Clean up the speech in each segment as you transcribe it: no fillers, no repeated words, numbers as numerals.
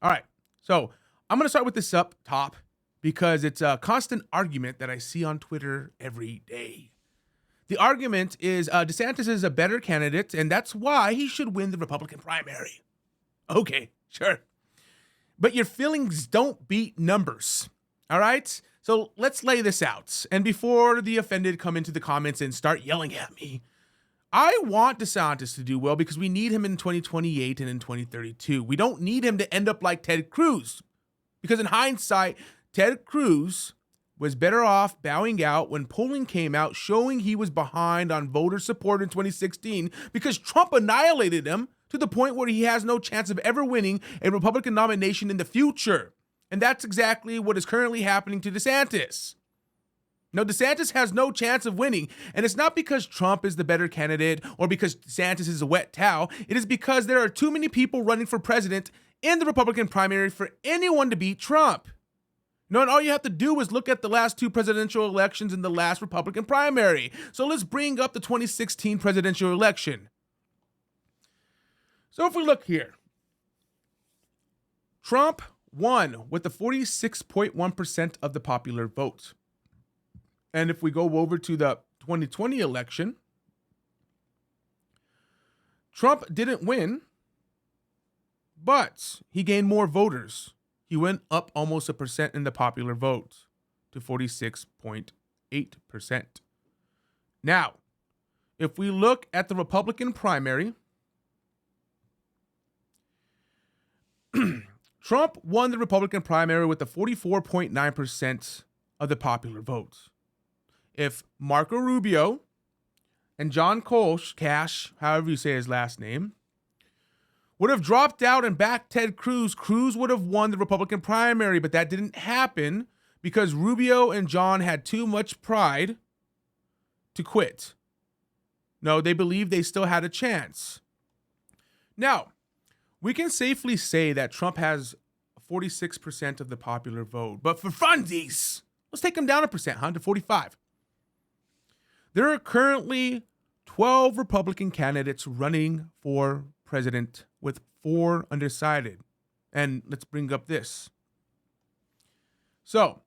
All right. So I'm going to start with this up top because it's a constant argument that I see on Twitter every day. The argument is DeSantis is a better candidate, and that's why he should win the Republican primary. Okay, sure. But your feelings don't beat numbers. All right? So let's lay this out. And before the offended come into the comments and start yelling at me, I want DeSantis to do well because we need him in 2028 and in 2032. We don't need him to end up like Ted Cruz. Because in hindsight, Ted Cruz was better off bowing out when polling came out showing he was behind on voter support in 2016 because Trump annihilated him to the point where he has no chance of ever winning a Republican nomination in the future. And that's exactly what is currently happening to DeSantis. No, DeSantis has no chance of winning, and it's not because Trump is the better candidate or because DeSantis is a wet towel. It is because there are too many people running for president in the Republican primary for anyone to beat Trump. No, and all you have to do is look at the last two presidential elections and the last Republican primary. So let's bring up the 2016 presidential election. So if we look here, Trump won with the 46.1% of the popular vote. And if we go over to the 2020 election, Trump didn't win, but he gained more voters. He went up almost 1% in the popular vote to 46.8%. Now, if we look at the Republican primary, Trump won the Republican primary with the 44.9% of the popular vote. If Marco Rubio and John Cash, however you say his last name, would have dropped out and backed Ted Cruz, Cruz would have won the Republican primary, but that didn't happen because Rubio and John had too much pride to quit. No, they believed they still had a chance. Now, we can safely say that Trump has 46% of the popular vote, but for funsies, let's take him down 1%, to 45. There are currently 12 Republican candidates running for president with 4 undecided. And let's bring up this. So,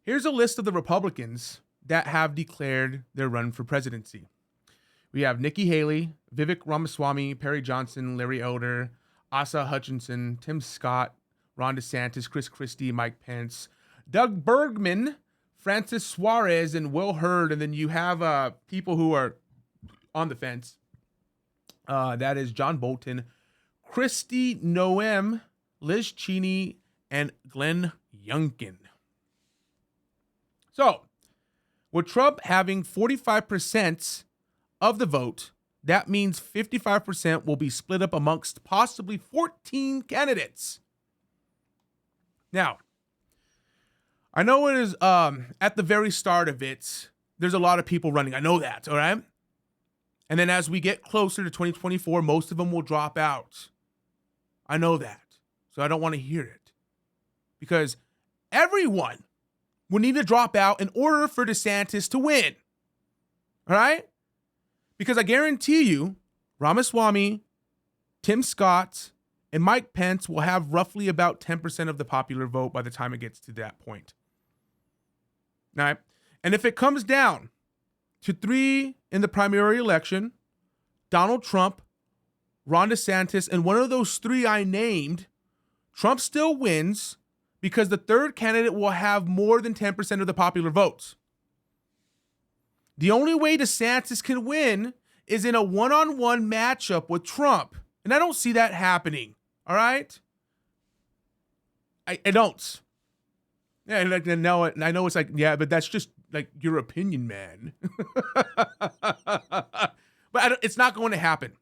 here's a list of the Republicans that have declared their run for presidency. We have Nikki Haley, Vivek Ramaswamy, Perry Johnson, Larry Elder, Asa Hutchinson, Tim Scott, Ron DeSantis, Chris Christie, Mike Pence, Doug Bergman, Francis Suarez, and Will Hurd. And then you have people who are on the fence. That is John Bolton, Kristi Noem, Liz Cheney, and Glenn Youngkin. So, with Trump having 45% of the vote, that means 55% will be split up amongst possibly 14 candidates. Now, I know it is at the very start of it, there's a lot of people running. I know that, all right? And then as we get closer to 2024, most of them will drop out. I know that. So I don't want to hear it. Because everyone will need to drop out in order for DeSantis to win. All right? Because I guarantee you, Ramaswamy, Tim Scott, and Mike Pence will have roughly about 10% of the popular vote by the time it gets to that point. All right? And if it comes down to 3 in the primary election, Donald Trump, Ron DeSantis, and one of those 3 I named, Trump still wins because the third candidate will have more than 10% of the popular votes. The only way DeSantis can win is in a one-on-one matchup with Trump. And I don't see that happening. All right? I don't. Yeah, like, no, I know it's like, yeah, but that's just like your opinion, man. But it's not going to happen.